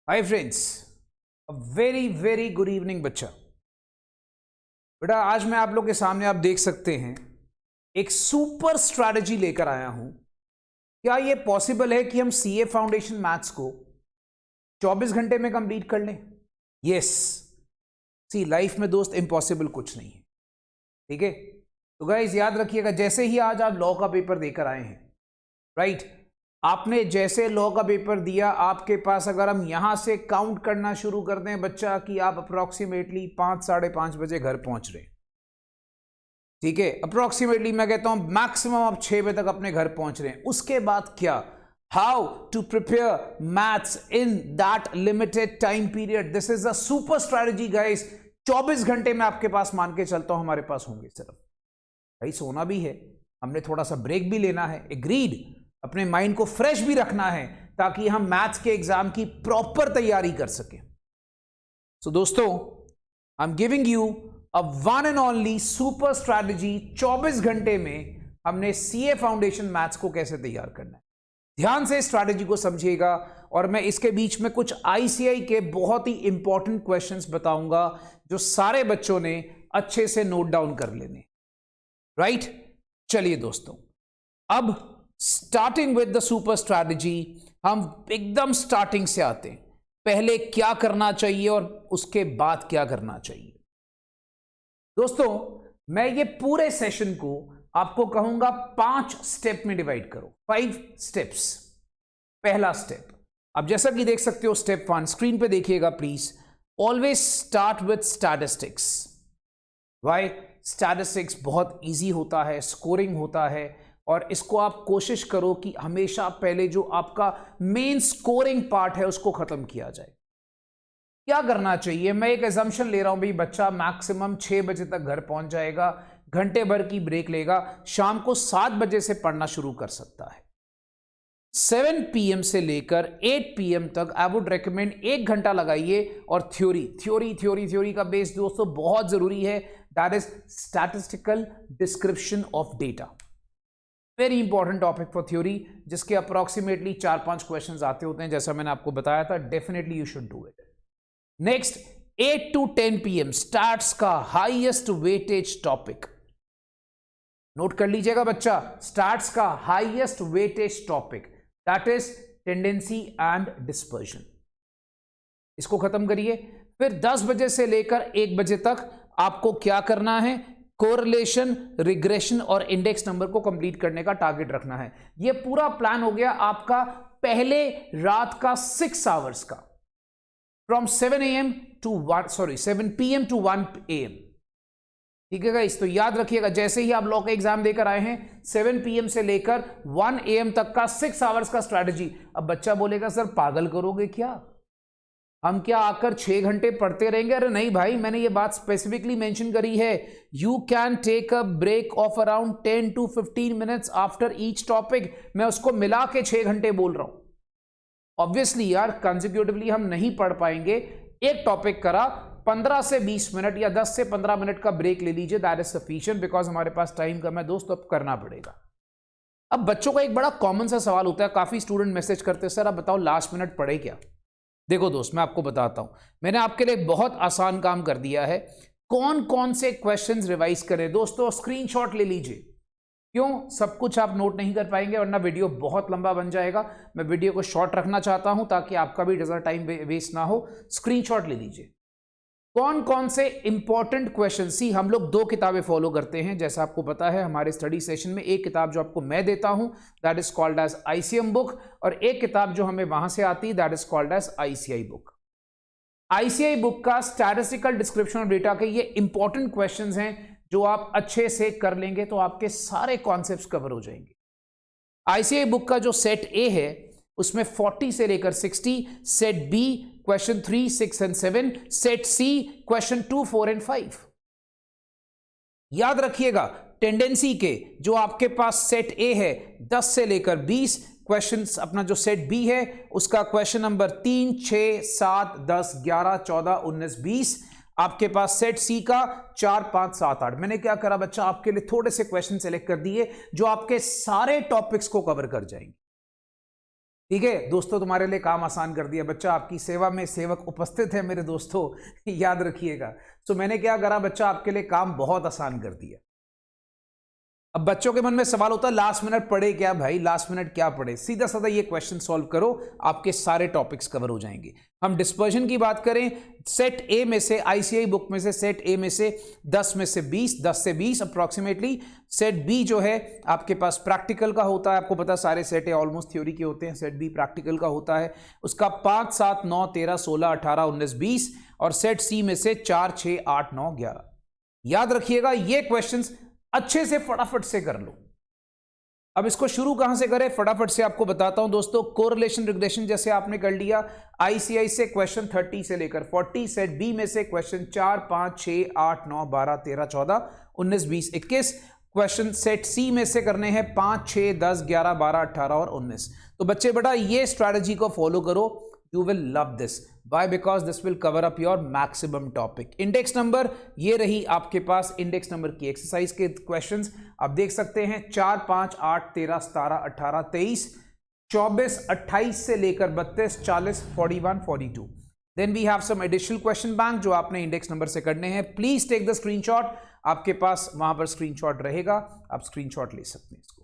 Hi friends, a very very good evening बच्चा। बेटा आज मैं आप लोग के सामने आप देख सकते हैं एक सुपर स्ट्रैटेजी लेकर आया हूं। क्या यह पॉसिबल है कि हम सीए फाउंडेशन मैथ्स को 24 घंटे में कंप्लीट कर लें? यस। सी लाइफ में दोस्त इम्पॉसिबल कुछ नहीं है, ठीक है। तो गाइस याद रखिएगा, जैसे ही आज आप लॉ का पेपर देकर आए हैं, राइट, आपने जैसे लॉ का पेपर दिया, आपके पास अगर हम यहां से काउंट करना शुरू कर दें बच्चा कि आप अप्रोक्सीमेटली 5 साढ़े 5 बजे घर पहुंच रहे हैं, ठीक है। अप्रोक्सीमेटली मैं कहता हूं मैक्सिमम आप 6 बजे तक अपने घर पहुंच रहे हैं। उसके बाद क्या, how to prepare maths in that limited time period. This is a super strategy guys. 24 घंटे में आपके पास मान के चलता हूं हमारे पास होंगे। सिर्फ भाई सोना भी है, हमने थोड़ा सा ब्रेक भी लेना है, एग्रीड। अपने माइंड को फ्रेश भी रखना है ताकि हम मैथ्स के एग्जाम की प्रॉपर तैयारी कर सकें। सो दोस्तों, I am giving you a one and only super strategy. 24 घंटे में हमने सीए फाउंडेशन मैथ्स को कैसे तैयार करना है। ध्यान से स्ट्रैटेजी को समझिएगा और मैं इसके बीच में कुछ आईसीआई के बहुत ही इंपॉर्टेंट क्वेश्चंस बताऊंगा जो सारे बच्चों ने अच्छे से नोट डाउन कर लेने, राइट। चलिए दोस्तों, अब starting with the super strategy, हम एकदम स्टार्टिंग से आते हैं। पहले क्या करना चाहिए और उसके बाद क्या करना चाहिए। दोस्तों, मैं ये पूरे सेशन को आपको कहूंगा 5 स्टेप में डिवाइड करो, 5 स्टेप्स। पहला स्टेप, अब जैसा कि देख सकते हो स्टेप 1 स्क्रीन पे देखिएगा please. Always start with statistics. Why? Statistics बहुत इजी होता है, स्कोरिंग होता है, और इसको आप कोशिश करो कि हमेशा पहले जो आपका मेन स्कोरिंग पार्ट है उसको खत्म किया जाए। क्या करना चाहिए, मैं एक एजम्पशन ले रहा हूं भाई, बच्चा मैक्सिमम 6 बजे तक घर पहुंच जाएगा, घंटे भर की ब्रेक लेगा, शाम को 7 बजे से पढ़ना शुरू कर सकता है। 7 PM से लेकर 8 PM तक आई वुड रिकमेंड 1 घंटा लगाइए। और थ्योरी का बेस दोस्तों बहुत जरूरी है, that is statistical description of data. Very important topic for theory, जिसके अप्रोक्सीमेटली 4-5 क्वेश्चंस आते होते हैं, जैसा मैंने आपको बताया था। Definitely you should do it. Next, 8 to 10 PM stats का हाईएस्ट वेटेज टॉपिक। नोट कर लीजिएगा बच्चा, स्टैट्स का highest weightage topic that is tendency and dispersion. इसको खत्म करिए। फिर 10 बजे से लेकर 1 बजे तक आपको क्या करना है, कोरिलेशन, रिग्रेशन और इंडेक्स नंबर को कंप्लीट करने का टारगेट रखना है। यह पूरा प्लान हो गया आपका पहले रात का 6 आवर्स का, फ्रॉम 7 PM to 1 AM। ठीक है गाइस, तो याद रखिएगा, जैसे ही आप लॉ का एग्जाम देकर आए हैं 7 PM से लेकर 1 AM तक का 6 आवर्स का स्ट्रैटेजी। अब बच्चा बोलेगा सर पागल करोगे क्या, हम क्या आकर 6 घंटे पढ़ते रहेंगे? अरे नहीं भाई, मैंने ये बात स्पेसिफिकली मेंशन करी है, you can take a break off around 10 to 15 minutes after each topic. मैं उसको मिला के 6 घंटे बोल रहा हूं। ऑब्वियसली यार कंसेक्यूटिवली हम नहीं पढ़ पाएंगे। एक टॉपिक करा, 15 से 20 मिनट या 10 से 15 मिनट का ब्रेक ले लीजिए, दैट इज सफिशिएंट, बिकॉज हमारे पास टाइम कम है दोस्तों, अब करना पड़ेगा। अब बच्चों का एक बड़ा कॉमन सा सवाल होता है, काफी स्टूडेंट मैसेज करते हैं, सर आप बताओ लास्ट मिनट पढ़े क्या। देखो दोस्त, मैं आपको बताता हूं, मैंने आपके लिए बहुत आसान काम कर दिया है। कौन कौन से क्वेश्चंस रिवाइज करें दोस्तों, स्क्रीनशॉट ले लीजिए। क्यों, सब कुछ आप नोट नहीं कर पाएंगे वरना वीडियो बहुत लंबा बन जाएगा। मैं वीडियो को शॉर्ट रखना चाहता हूं ताकि आपका भी ज़्यादा टाइम वेस्ट ना हो। स्क्रीनशॉट ले लीजिए। कौन कौन से इंपॉर्टेंट क्वेश्चन, सी हम लोग 2 किताबें फॉलो करते हैं, जैसा आपको पता है हमारे स्टडी सेशन में। एक किताब जो आपको मैं देता हूं that is called as ICM book, और एक किताब जो हमें वहां से आती है that is called as ICI book. ICI book का स्टैटिस्टिकल डिस्क्रिप्शन ऑफ डेटा के ये इंपॉर्टेंट क्वेश्चंस हैं, जो आप अच्छे से कर लेंगे तो आपके सारे कॉन्सेप्ट्स कवर हो जाएंगे। आईसीआई बुक का जो सेट ए है उसमें 40 से लेकर 60, set B question 3, 6 and 7, set C question 2, 4 and 5। याद रखिएगा, टेंडेंसी के जो आपके पास सेट ए है 10 से लेकर 20 क्वेश्चंस, अपना जो सेट बी है उसका क्वेश्चन नंबर 3, 6, 7, 10, 11, 14, 19, 20। आपके पास सेट सी का 4, 5, 7, 8। मैंने क्या करा बच्चा, आपके लिए थोड़े से क्वेश्चन सेलेक्ट कर दिए जो आपके सारे टॉपिक्स को कवर कर जाएंगे। ठीक है दोस्तों, तुम्हारे लिए काम आसान कर दिया बच्चा, आपकी सेवा में सेवक उपस्थित है मेरे दोस्तों, याद रखिएगा। सो मैंने क्या करा बच्चा, आपके लिए काम बहुत आसान कर दिया। अब बच्चों के मन में सवाल होता है लास्ट मिनट पढ़े क्या भाई, लास्ट मिनट क्या पढ़े? सीधा साधा ये क्वेश्चन सॉल्व करो, आपके सारे टॉपिक्स कवर हो जाएंगे। हम डिस्पर्जन की बात करें, सेट ए में से, आईसीआई बुक में से सेट ए में से 10 में से 20, 10 से 20 अप्रोक्सीमेटली। सेट बी जो है आपके पास प्रैक्टिकल का होता है, आपको पता सारे सेट ए ऑलमोस्ट थ्योरी के होते हैं, सेट बी प्रैक्टिकल का होता है। उसका 5, 7, 9, 13, 16, 18, 19, 20। और सेट सी में से 4, 6, 8, 9, 11। याद रखिएगा ये क्वेश्चंस अच्छे से फटाफट से कर लो। अब इसको शुरू कहां से करें, फटाफट से आपको बताता हूं दोस्तों। कोरिलेशन रिग्रेशन जैसे आपने कर लिया, आईसीआई से क्वेश्चन 30 से लेकर 40, सेट बी में से क्वेश्चन 4, 5, 6, 8, 9, 12, 13, 14, 19, 20, 21। क्वेश्चन सेट सी में से करने हैं 5, 6, 10, 11, 12, 18 और 19। तो बच्चे बेटा ये स्ट्रैटेजी को फॉलो करो, you will love this. Why? Because this will cover up your maximum topic. Index number ये रही आपके पास, इंडेक्स नंबर की एक्सरसाइज के क्वेश्चंस आप देख सकते हैं। 4, 5, 8, 13, 17, 18, 23, 24, 28 से लेकर 32, 40, 41, 42। Then we have some additional question bank जो आपने इंडेक्स नंबर से करने हैं। प्लीज टेक द स्क्रीनशॉट, आपके पास वहां पर स्क्रीनशॉट रहेगा, आप स्क्रीनशॉट ले सकते हैं इसको।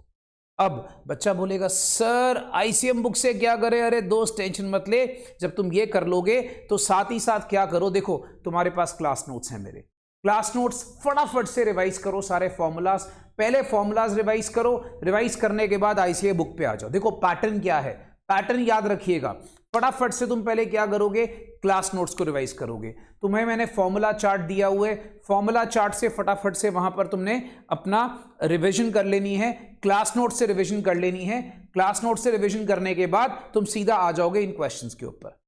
अब बच्चा बोलेगा सर आईसीएम बुक से क्या करें? अरे दोस्त टेंशन मत ले, जब तुम ये कर लोगे तो साथ ही साथ क्या करो, देखो तुम्हारे पास क्लास नोट्स हैं मेरे, क्लास नोट्स फटाफट से रिवाइज करो सारे फॉर्मूलाज। पहले फॉर्मूलाज रिवाइज करो, रिवाइज करने के बाद आईसीए बुक पे आ जाओ। देखो पैटर्न क्या है, पैटर्न याद रखिएगा। फटाफट से तुम पहले क्या करोगे, क्लास नोट्स को रिवाइज करोगे। तुम्हें मैंने फॉर्मूला चार्ट दिया हुआ है, फॉर्मूला चार्ट से फटाफट से वहां पर तुमने अपना रिवीजन कर लेनी है, क्लास नोट से रिवीजन कर लेनी है। क्लास नोट से रिवीजन करने के बाद तुम सीधा आ जाओगे इन क्वेश्चंस के ऊपर,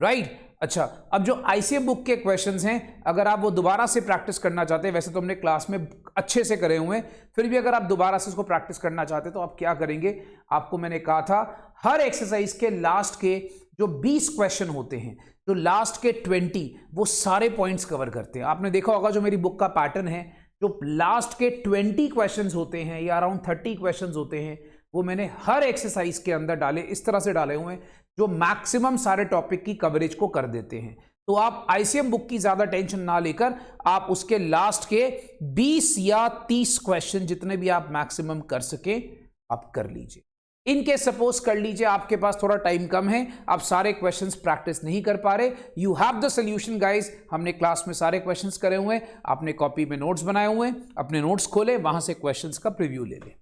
राइट? अच्छा, अब जो आईसीएम बुक के क्वेश्चंस हैं, अगर आप वो दोबारा से प्रैक्टिस करना चाहते हैं, वैसे तो हमने क्लास में अच्छे से करे हुए हैं, फिर भी अगर आप दोबारा से इसको प्रैक्टिस करना चाहते हैं तो आप क्या करेंगे, आपको मैंने कहा था हर एक्सरसाइज के लास्ट के जो 20 क्वेश्चन होते हैं, जो लास्ट के 20, वो सारे पॉइंट्स कवर करते हैं। आपने देखा होगा जो मेरी बुक का पैटर्न है, जो लास्ट के 20 क्वेश्चंस होते हैं या अराउंड 30 क्वेश्चंस होते हैं, वो मैंने हर एक्सरसाइज के अंदर डाले, इस तरह से डाले हुए हैं जो मैक्सिमम सारे टॉपिक की कवरेज को कर देते हैं। तो आप आईसीएम बुक की ज्यादा टेंशन ना लेकर आप उसके लास्ट के 20 या 30 क्वेश्चन जितने भी आप मैक्सिमम कर सके आप कर लीजिए। इनके सपोज कर लीजिए आपके पास थोड़ा टाइम कम है, आप सारे क्वेश्चंस प्रैक्टिस नहीं कर पा रहे, you have the solution guys. हमने क्लास में सारे क्वेश्चंस करे हुए हैं, आपने कॉपी में नोट्स बनाए हुए हैं, अपने नोट्स खोले, वहां से क्वेश्चंस का प्रीव्यू ले लें,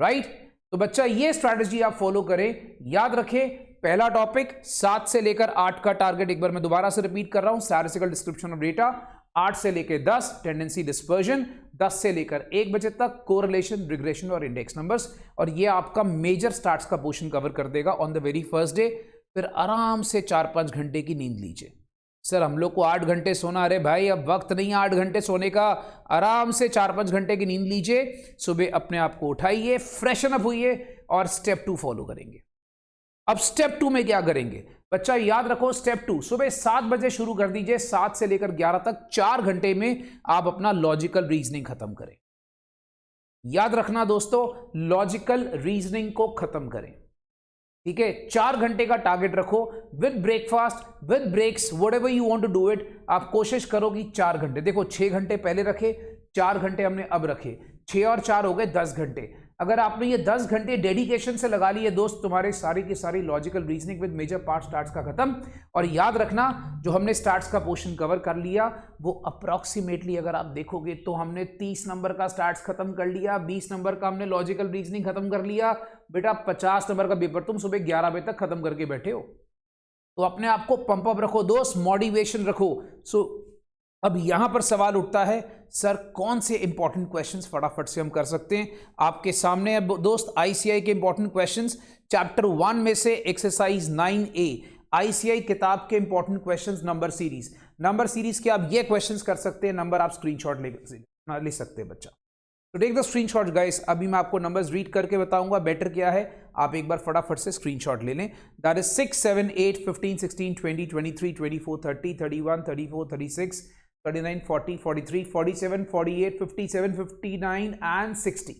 राइट? तो बच्चा ये स्ट्रैटेजी आप फॉलो करें। याद रखें, पहला टॉपिक 7 से लेकर 8 का टारगेट एक बार मैं दोबारा से रिपीट कर रहा हूं, स्टैटिस्टिकल डिस्क्रिप्शन ऑफ डेटा। 8 से लेकर 10 टेंडेंसी डिस्पर्जन, 10 से लेकर 1 बजे तक कोरिलेशन रिग्रेशन और इंडेक्स नंबर्स। और ये आपका मेजर स्टार्ट्स का पोर्शन कवर कर देगा on the very first day. फिर आराम से 4-5 घंटे की नींद लीजिए। सर हम लोग को 8 घंटे सोना, अरे भाई अब वक्त नहीं है 8 घंटे सोने का, आराम से 4-5 घंटे की नींद लीजिए। सुबह अपने आप को उठाइए, फ्रेशन अप होइए और स्टेप 2 फॉलो करेंगे। अब स्टेप 2 में क्या करेंगे बच्चा, याद रखो स्टेप 2 सुबह 7 बजे शुरू कर दीजिए, 7 से लेकर 11 तक 4 घंटे में आप अपना लॉजिकल रीजनिंग खत्म करें। याद रखना दोस्तों, लॉजिकल रीजनिंग को खत्म करें, ठीक है? 4 घंटे का टारगेट रखो, with breakfast, with breaks, whatever you want to do it. आप कोशिश करो कि 4 घंटे, देखो 6 घंटे पहले रखे, 4 घंटे हमने अब रखे, 6 और 4 हो गए 10 घंटे। अगर आपने ये 10 घंटे डेडिकेशन से लगा लिए दोस्त, तुम्हारे सारी की सारी logical reasoning with major part starts का खत्म। और याद रखना, जो हमने स्टार्ट्स का पोर्शन कवर कर लिया वो अप्रॉक्सीमेटली अगर आप देखोगे तो हमने 30 नंबर का स्टार्ट्स खत्म कर लिया, 20 नंबर का हमने लॉजिकल रीजनिंग खत्म कर लिया। बेटा 50 नंबर का पेपर तुम सुबह 11 बजे तक खत्म करके बैठे हो। तो अपने आप को पंप अप रखो दोस्त, मोटिवेशन रखो। अब यहां पर सवाल उठता है, सर कौन से इंपॉर्टेंट क्वेश्चंस फटाफट से हम कर सकते हैं? आपके सामने है दोस्त आईसीआई के इंपॉर्टेंट क्वेश्चंस, चैप्टर 1 में से एक्सरसाइज 9A, आईसीआई किताब के इंपॉर्टेंट क्वेश्चंस, नंबर सीरीज के आप ये क्वेश्चंस कर सकते हैं। नंबर आप स्क्रीनशॉट ले सकते हैं बच्चा। तो टेक द स्क्रीनशॉट गाइस। अभी मैं आपको नंबर्स रीड करके बताऊंगा बेटर क्या है, आप एक बार फटाफट से स्क्रीनशॉट ले लें। That is 6, 7, 8, 15, 16, 20, 23, 24, 30, 31, 34, 36, 39, 40, 43, 47, 48, 57, 59 and 60।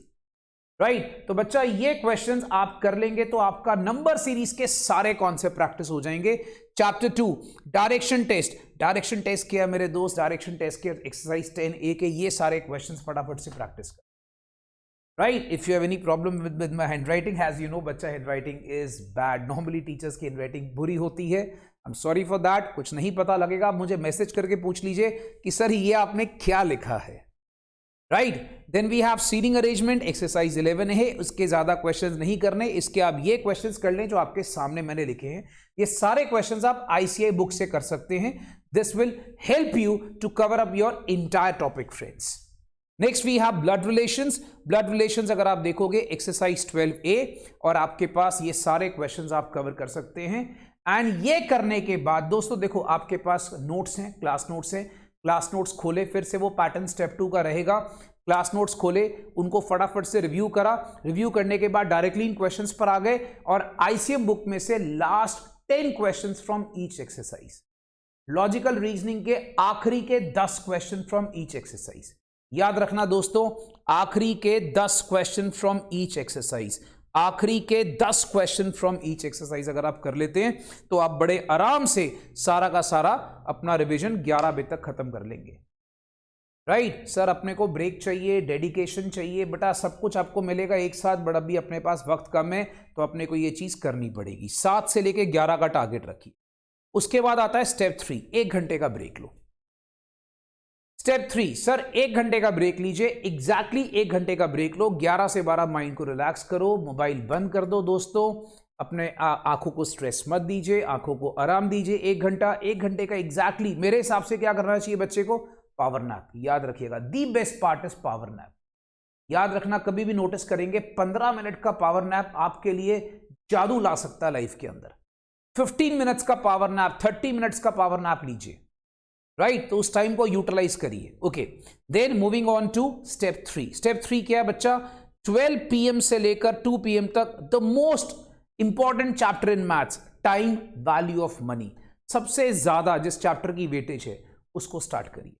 राइट तो बच्चा ये क्वेश्चंस आप कर लेंगे तो आपका नंबर सीरीज के सारे कॉन्सेप्ट प्रैक्टिस हो जाएंगे। Chapter 2 direction test, direction test किया मेरे दोस्त, डायरेक्शन टेस्ट के एक्सरसाइज 10A के ये सारे क्वेश्चंस फटाफट से प्रैक्टिस कर। Right if you have any problem with my handwriting, as you know बच्चा handwriting is bad, normally teachers की हैंडराइटिंग बुरी होती है, I am sorry for that. कुछ नहीं पता लगेगा मुझे मैसेज करके पूछ लीजिए कि सर ये आपने क्या लिखा है। Right then we have seating arrangement, exercise 11 है, उसके ज्यादा क्वेश्चंस नहीं करने, इसके आप ये क्वेश्चंस कर लें जो आपके सामने मैंने लिखे हैं। ये सारे क्वेश्चंस आप ICI बुक से कर सकते हैं। This will help you to cover up your entire topic friends. Next we have blood relations. Blood relations अगर आप देखोगे एक्सरसाइज 12A और आपके पास ये सारे क्वेश्चंस आप कवर कर सकते हैं। एंड ये करने के बाद दोस्तों देखो आपके पास नोट्स हैं, क्लास नोट्स हैं, क्लास नोट्स खोले, फिर से वो पैटर्न स्टेप 2 का रहेगा। क्लास नोट्स खोले, उनको फटाफट से रिव्यू करा, रिव्यू करने के बाद डायरेक्टली इन क्वेश्चंस पर आ गए और ICM बुक में से last 10 questions from each exercise, logical reasoning के आखिरी के 10 क्वेश्चन फ्रॉम ईच एक्सरसाइज। याद रखना दोस्तों, आखिरी के 10 क्वेश्चन फ्रॉम ईच एक्सरसाइज, आखिरी के 10 क्वेश्चन फ्रॉम ईच एक्सरसाइज अगर आप कर लेते हैं तो आप बड़े आराम से सारा का सारा अपना रिवीजन 11 बजे तक खत्म कर लेंगे। राइट सर अपने को ब्रेक चाहिए, डेडिकेशन चाहिए, बेटा सब कुछ आपको मिलेगा एक साथ, बट अभी अपने पास वक्त कम है तो अपने को ये चीज करनी पड़ेगी। 7 से लेके 11 का टारगेट रखिए। उसके बाद आता है स्टेप 3, 1 घंटे का ब्रेक लो। स्टेप 3 सर 1 घंटे का ब्रेक लीजिए, एग्जैक्टली 1 घंटे का ब्रेक लो। 11 से 12 माइंड को रिलैक्स करो, मोबाइल बंद कर दो दोस्तों, अपने आंखों को स्ट्रेस मत दीजिए, आंखों को आराम दीजिए। 1 घंटा, 1 घंटे का एग्जैक्टली मेरे हिसाब से क्या करना चाहिए बच्चे को? Power nap. याद रखिएगा the best part is power nap. याद रखना, कभी भी नोटिस करेंगे 15 मिनट का पावर नैप आपके लिए जादू ला सकता है लाइफ के अंदर। 15 मिनट्स का पावर नैप, 30 मिनट्स का पावर नैप लीजिए। राइट तो उस टाइम को यूटिलाइज करिए। Okay then moving on to step 3। Step 3 क्या है बच्चा? 12 PM से लेकर 2 PM तक the most important chapter in maths, time value of money. सबसे ज्यादा जिस चैप्टर की वेटेज है उसको स्टार्ट करिए।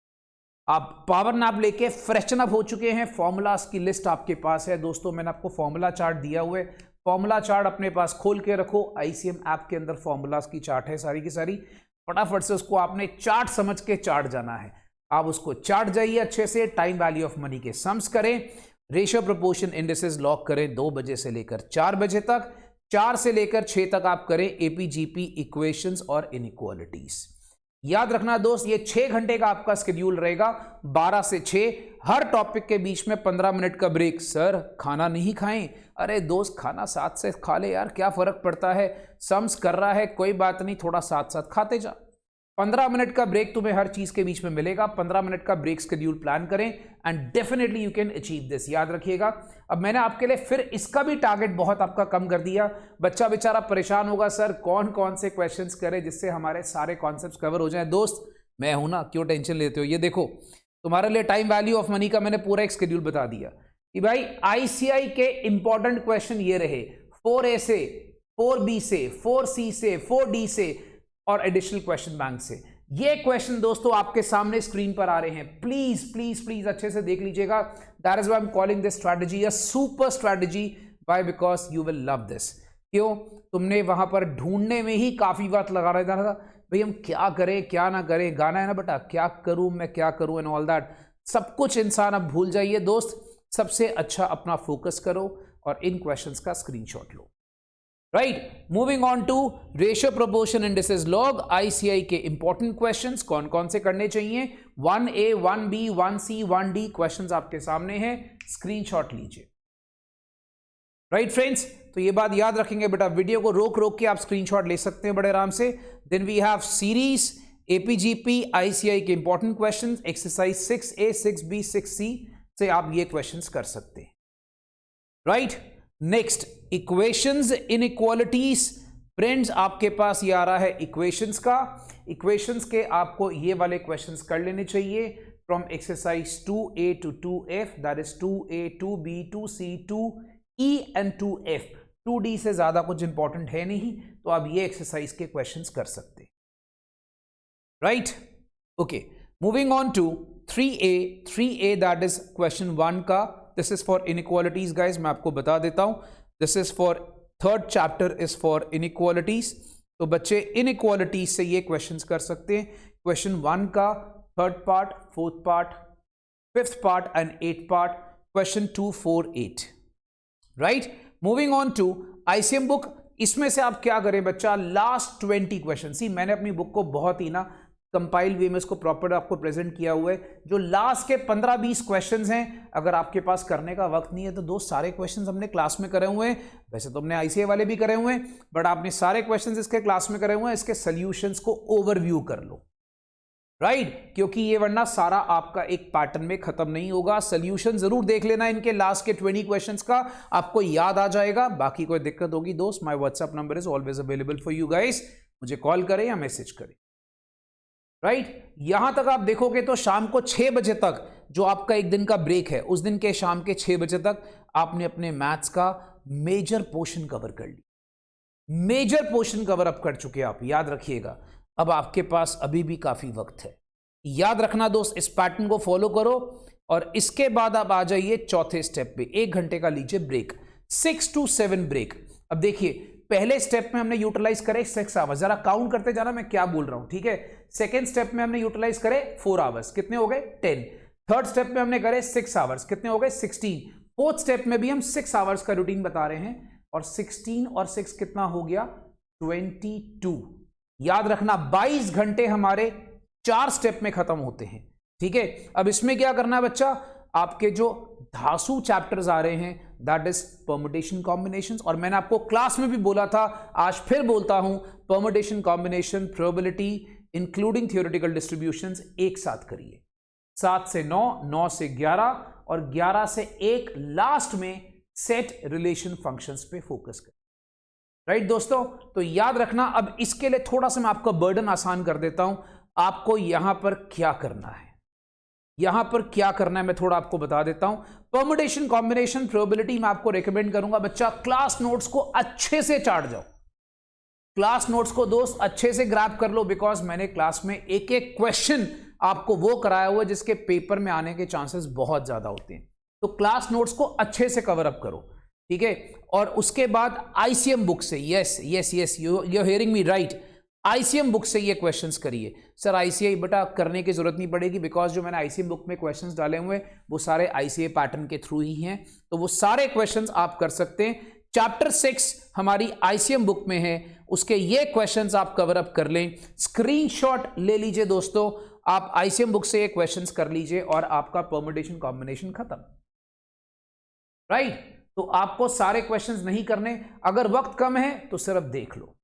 आप पावर नैप लेके फ्रेशन अप हो चुके हैं, फॉर्मूलाज की लिस्ट आपके पास है दोस्तों, मैंने आपको फॉर्मूला चार्ट दिया हुआ है। फॉर्मूला चार्ट अपने पास खोल के रखो, ICM ऐप के अंदर फॉर्मूलाज की चार्ट है सारी की सारी। फटाफट से उसको आपने चार्ट समझ के चार्ट जाना है। आप उसको चार्ट जाइए अच्छे से, टाइम वैल्यू ऑफ मनी के सम्स करें, रेशियो प्रोपोर्शन इंडिसेस लॉक करें 2 बजे से लेकर 4 बजे तक, 4 से लेकर 6 तक आप करें APGP इक्वेशंस और इनइक्वालिटीज। याद रखना दोस्त, ये 6 घंटे का आपका शेड्यूल रहेगा, 12 से 6, हर टॉपिक के बीच में 15 मिनट का ब्रेक। सर खाना नहीं खाएं? अरे दोस्त खाना साथ से खा ले यार, क्या फर्क पड़ता है, सम्स कर रहा है कोई बात नहीं, थोड़ा साथ साथ खाते जा। 15 मिनट का ब्रेक तुम्हें हर चीज के बीच में मिलेगा। 15 मिनट का ब्रेक शेड्यूल प्लान करें and definitely you can achieve this. याद रखिएगा। अब मैंने आपके लिए फिर इसका भी टारगेट बहुत आपका कम कर दिया। बच्चा बेचारा परेशान होगा, सर कौन कौन से क्वेश्चंस करें जिससे हमारे सारे कॉन्सेप्ट्स कवर हो जाएं। दोस्त मैं हूं ना, क्यों टेंशन लेते हो। ये देखो तुम्हारे लिए टाइम वैल्यू ऑफ मनी का मैंने पूरा एक शेड्यूल बता दिया कि भाई ICI के इंपॉर्टेंट क्वेश्चन ये रहे, 4A से, 4B से, 4C से, 4D से और एडिशनल क्वेश्चन बैंक से। ये क्वेश्चन दोस्तों आपके सामने स्क्रीन पर आ रहे हैं, प्लीज प्लीज प्लीज अच्छे से देख लीजिएगा। That is why I am calling this strategy a super strategy. Why? Because you will love this. क्यों? तुमने वहां पर ढूंढने में ही काफी वक्त लगा रहा था भाई हम क्या करें क्या ना करें, गाना है ना बेटा, क्या करूं मैं क्या करूं एंड ऑल दैट, सब कुछ इंसान अब भूल जाइए दोस्त। सबसे अच्छा अपना फोकस करो और इन क्वेश्चंस का स्क्रीनशॉट लो। Right moving on to ratio proportion indices log, ICI के इंपॉर्टेंट क्वेश्चंस कौन कौन से करने चाहिए? 1A 1B 1C 1D questions आपके सामने हैं, स्क्रीनशॉट लीजिए। राइट फ्रेंड्स, तो ये बात याद रखेंगे बेटा, वीडियो को रोक रोक के आप स्क्रीनशॉट ले सकते हैं बड़े आराम से। Then we have series APGP ICI के important questions, exercise 6A 6B 6C से आप ये क्वेश्चंस कर सकते हैं। Right next equations inequalities. Friends आपके पास ये आ रहा है इक्वेशंस का, इक्वेशंस के आपको ये वाले क्वेश्चंस कर लेने चाहिए from exercise 2A to 2F, that is 2A 2B 2C 2E and 2F। 2D से ज्यादा कुछ इंपॉर्टेंट है नहीं, तो आप ये एक्सरसाइज के क्वेश्चंस कर सकते हैं। Right okay moving on to 3A that is question 1 का this is for inequalities guys, मैं आपको बता देता हूं, this is for third chapter is for inequalities. तो बच्चे इनइक्वालिटीज से ये क्वेश्चंस कर सकते हैं। क्वेश्चन 1 का third part, fourth part, fifth part and 8th part, question 2, 4, 8, right. Moving on to ICM book, इसमें से आप क्या करें बच्चा, लास्ट 20 क्वेश्चन, सी मैंने अपनी बुक को बहुत ही ना कंपाइल वे में इसको प्रॉपर आपको प्रेजेंट किया हुआ है। जो लास्ट के 15-20 क्वेश्चंस हैं, अगर आपके पास करने का वक्त नहीं है तो दोस्त सारे क्वेश्चंस हमने क्लास में करे हुए हैं। वैसे तो हमने आईसीए वाले भी करे हुए हैं, बट आपने सारे क्वेश्चंस इसके क्लास में करे हुए हैं। इसके सॉल्यूशंस को ओवरव्यू कर लो, राइट, क्योंकि ये वरना सारा आपका एक पैटर्न में खत्म नहीं होगा। सॉल्यूशन जरूर देख लेना इनके लास्ट के 20 क्वेश्चंस का, आपको याद आ जाएगा। बाकी कोई दिक्कत होगी दोस्त, my WhatsApp number is always available for you guys, मुझे कॉल करें या मैसेज करें, राइट। यहां तक आप देखोगे तो शाम को 6 बजे तक जो आपका एक दिन का ब्रेक है, उस दिन के शाम के 6 बजे तक आपने अपने मैथ्स का मेजर पोर्शन कवर कर ली, मेजर पोर्शन कवर अप कर चुके आप, याद रखिएगा। अब आपके पास अभी भी काफी वक्त है, याद रखना दोस्त, इस पैटर्न को फॉलो करो। और इसके बाद आप आ जाइए चौथे स्टेप पे, 1 घंटे का लीजिए ब्रेक, 6 to 7 ब्रेक। अब देखिए, पहले स्टेप में हमने यूटिलाइज करे 6 आवर्स, जरा काउंट करते जाना मैं क्या बोल रहा हूं, ठीक है। सेकेंड स्टेप में हमने यूटिलाइज करे 4 आवर्स, कितने हो गए 10। थर्ड स्टेप में हमने करे 6 आवर्स, कितने हो गए 16। फोर्थ स्टेप में भी हम 6 आवर्स का रूटीन बता रहे हैं, और 16 और 6 कितना हो गया 22। याद रखना 22 घंटे हमारे 4 स्टेप में खत्म होते हैं, ठीक है। अब इसमें क्या करना है बच्चा, आपके जो धासु चैप्टर्स आ रहे हैं, दैट इज परमुटेशन कॉम्बिनेशंस। और मैंने आपको क्लास में भी बोला था, आज फिर बोलता हूं, permutation combination, probability including theoretical distributions एक साथ करिए। 7 से 9, 9 से 11 और 11 से 1 लास्ट में सेट रिलेशन फंक्शंस पे फोकस करें, राइट दोस्तों। तो याद रखना, अब इसके लिए थोड़ा सा मैं आपका बर्डन आसान कर देता हूं। आपको यहां पर क्या करना है, यहां पर क्या करना है मैं थोड़ा आपको बता देता हूं। परमुटेशन कॉम्बिनेशन प्रोबेबिलिटी मैं आपको रेकमेंड करूंगा बच्चा, क्लास नोट्स को अच्छे से चाट जाओ, क्लास नोट्स को दोस्त अच्छे से ग्रैब कर लो, बिकॉज मैंने क्लास में एक एक क्वेश्चन आपको वो कराया हुआ है जिसके पेपर में आने के चांसेस बहुत ज्यादा होते हैं। तो क्लास नोट्स को अच्छे से कवर अप करो, ठीक है। और उसके बाद आईसीएम बुक से, yes yes yes, you are hearing me right, ICM book से ये क्वेश्चंस करिए। सर आईसीए बेटा करने की जरूरत नहीं पड़ेगी, बिकॉज जो मैंने आईसीएम बुक में क्वेश्चंस डाले हुए वो सारे आईसीए पैटर्न के थ्रू ही हैं, तो वो सारे क्वेश्चंस आप कर सकते हैं। चैप्टर 6 हमारी आईसीएम बुक में है, उसके ये क्वेश्चंस आप कवर अप कर लें। स्क्रीनशॉट ले लीजिए दोस्तों, आप आईसीएम बुक से ये क्वेश्चंस कर लीजिए और आपका परमुटेशन कॉम्बिनेशन खत्म, राइट। तो आपको सारे क्वेश्चंस नहीं करने, अगर वक्त कम है तो सिर्फ देख लो,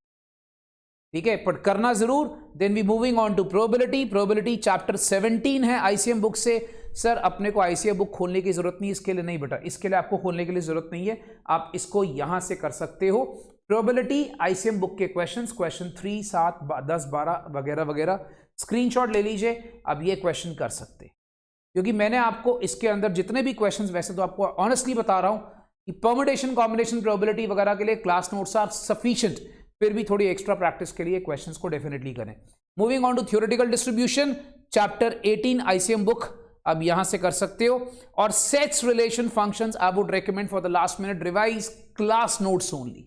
ठीक है, पर करना जरूर। Then we moving on to probability. Probability chapter 17 है आईसीएम बुक से। सर अपने को आईसीएम बुक खोलने की जरूरत नहीं, इसके लिए नहीं बेटा, इसके लिए आपको खोलने के लिए जरूरत नहीं है, आप इसको यहां से कर सकते हो। प्रोबेबिलिटी आईसीएम बुक के क्वेश्चंस, क्वेश्चन 3, 7, 10, 12 वगैरह वगैरह, स्क्रीनशॉट ले लीजिए। अब ये क्वेश्चन कर सकते, क्योंकि मैंने आपको इसके अंदर जितने भी क्वेश्चंस, वैसे तो आपको ऑनेस्टली बता रहा हूं कि परमुटेशन कॉम्बिनेशन प्रोबेबिलिटी वगैरह के लिए क्लास नोट्स आर सफिशिएंट, फिर भी थोड़ी एक्स्ट्रा प्रैक्टिस के लिए क्वेश्चंस को डेफिनेटली करें। Moving on to theoretical distribution, chapter 18 ICM book, अब यहां से कर सकते हो। और sets relation functions I would recommend for the last minute revise class notes only,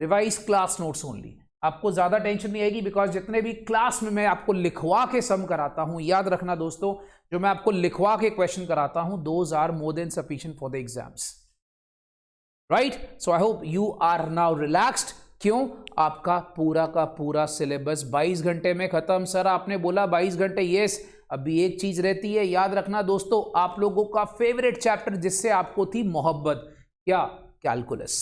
revise class notes only. आपको ज्यादा टेंशन नहीं आएगी, बिकॉज जितने भी क्लास में मैं आपको लिखवा के सम कराता हूं, याद रखना दोस्तों, जो मैं आपको लिखवा के क्वेश्चन कराता हूं, those are more than sufficient for the exams, right. So I hope you are now relaxed. क्यों, आपका पूरा का पूरा सिलेबस 22 घंटे में खत्म। सर आपने बोला 22 घंटे, यस, अभी एक चीज रहती है, याद रखना दोस्तों, आप लोगों का फेवरेट चैप्टर जिससे आपको थी मोहब्बत, क्या, कैलकुलस।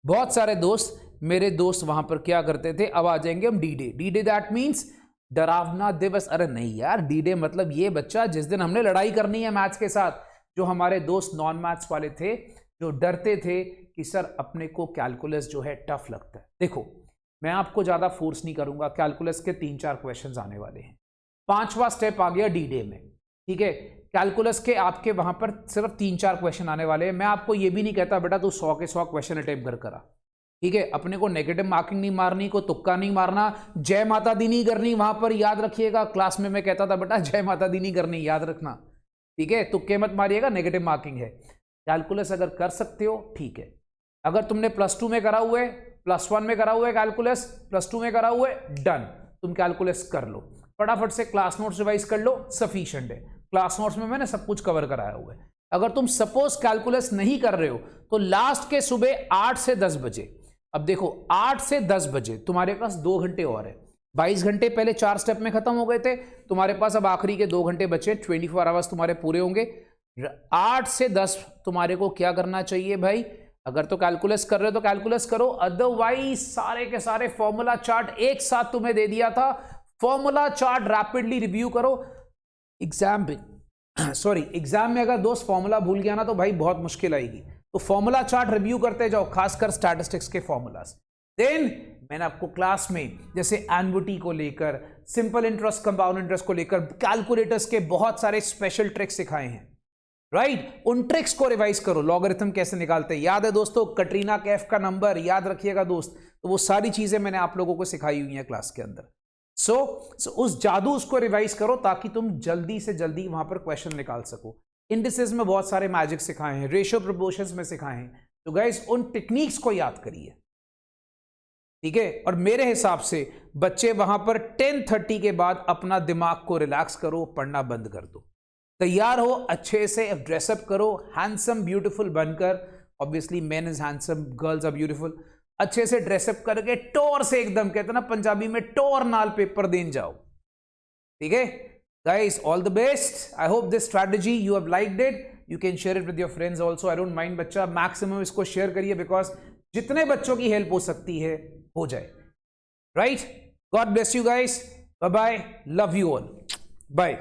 बहुत सारे दोस्त, मेरे दोस्त वहां पर क्या करते थे, अब आ जाएंगे हम D day. D day that means डरावना दिवस। अरे नहीं यार, डी डे मतलब ये बच्चा जिस दिन हमने लड़ाई करनी है मैथ्स के साथ। जो हमारे दोस्त नॉन मैथ्स वाले थे, जो डरते थे कि सर अपने को कैलकुलस जो है टफ लगता है, देखो मैं आपको ज्यादा फोर्स नहीं करूंगा, कैलकुलस के 3-4 क्वेश्चंस आने वाले हैं। 5वां स्टेप आ गया डी डे में, ठीक है। कैलकुलस के आपके वहां पर सिर्फ 3-4 क्वेश्चन आने वाले हैं। मैं आपको ये भी नहीं कहता बेटा तू 100 के 100 क्वेश्चन अटेम्प्ट कर करा, ठीक है। अपने को नेगेटिव मार्किंग नहीं मारनी, को तुक्का नहीं मारना, जय माता दी नहीं करनी वहां पर, याद रखिएगा। क्लास में मैं कहता था बेटा जय माता दी नहीं करनी, याद रखना, ठीक है, तुक्के मत मारिएगा, नेगेटिव मार्किंग है। कैलकुलस अगर कर सकते हो ठीक है, अगर तुमने +2 में करा हुआ है, +1 में करा हुआ है कैलकुलस, +2 में करा हुआ है, डन, तुम कैलकुलस कर लो, फटाफट से क्लास नोट्स रिवाइज कर लो, सफिशिएंट है। क्लास नोट्स में मैंने सब कुछ कवर कराया हुआ है। अगर तुम सपोज कैलकुलस नहीं कर रहे हो तो लास्ट के सुबह 8 से 10 बजे, अब देखो 8 से 10 बजे तुम्हारे पास 2 घंटे और है, 22 घंटे पहले 4 स्टेप में खत्म हो गए थे, तुम्हारे पास अब आखिरी के 2 घंटे बचे, 24 आवर्स तुम्हारे पूरे होंगे। 8 से 10 तुम्हारे को क्या करना चाहिए भाई, अगर तो कैलकुलस कर रहे हो तो कैलकुलस करो, अदरवाइज सारे के सारे फॉर्मूला चार्ट एक साथ तुम्हें दे दिया था, फॉर्मूला चार्ट रैपिडली रिव्यू करो। एग्जाम में अगर दोस्त फॉर्मूला भूल गया ना तो भाई बहुत मुश्किल आएगी, तो फॉर्मूला चार्ट रिव्यू करते जाओ, खासकर स्टैटिस्टिक्स के फॉर्मूलाज। देन मैंने आपको क्लास में जैसे एन्युटी को लेकर, सिंपल इंटरेस्ट, कंपाउंड इंटरेस्ट को लेकर, कैलकुलेटर्स के बहुत सारे स्पेशल ट्रिक्स सिखाए हैं, राइट? उन ट्रिक्स को रिवाइज करो, लॉगरिथम कैसे निकालते हैं याद है दोस्तों, कटरीना कैफ का नंबर याद रखिएगा दोस्त, तो वो सारी चीजें मैंने आप लोगों को सिखाई हुई हैं क्लास के अंदर। सो उस जादू उसको रिवाइज करो ताकि तुम जल्दी से जल्दी वहां पर क्वेश्चन निकाल सको। इंडिसेस में बहुत सारे मैजिक सिखाए हैं, रेशियो प्रोपोर्शंस में सिखाए हैं, तो गाइस उन टेक्निक्स को याद करिए, ठीक है? और मेरे हिसाब से बच्चे वहां पर 10:30 के बाद अपना दिमाग को रिलैक्स करो, पढ़ना बंद कर दो, तैयार हो, अच्छे से ड्रेसअप करो, हैंडसम ब्यूटीफुल बनकर, obviously men is handsome, girls are beautiful, अच्छे से ड्रेसअप करके टोर से एकदम, कहते ना पंजाबी में, टोर नाल पेपर देन जाओ, ठीक है guys? All the best, I hope this strategy you have liked it, you can share it with your friends also, I don't mind बच्चा, मैक्सिमम इसको शेयर करिए, बिकॉज जितने बच्चों की हेल्प हो सकती है हो जाए, right? God bless you guys, bye bye, love you all, bye.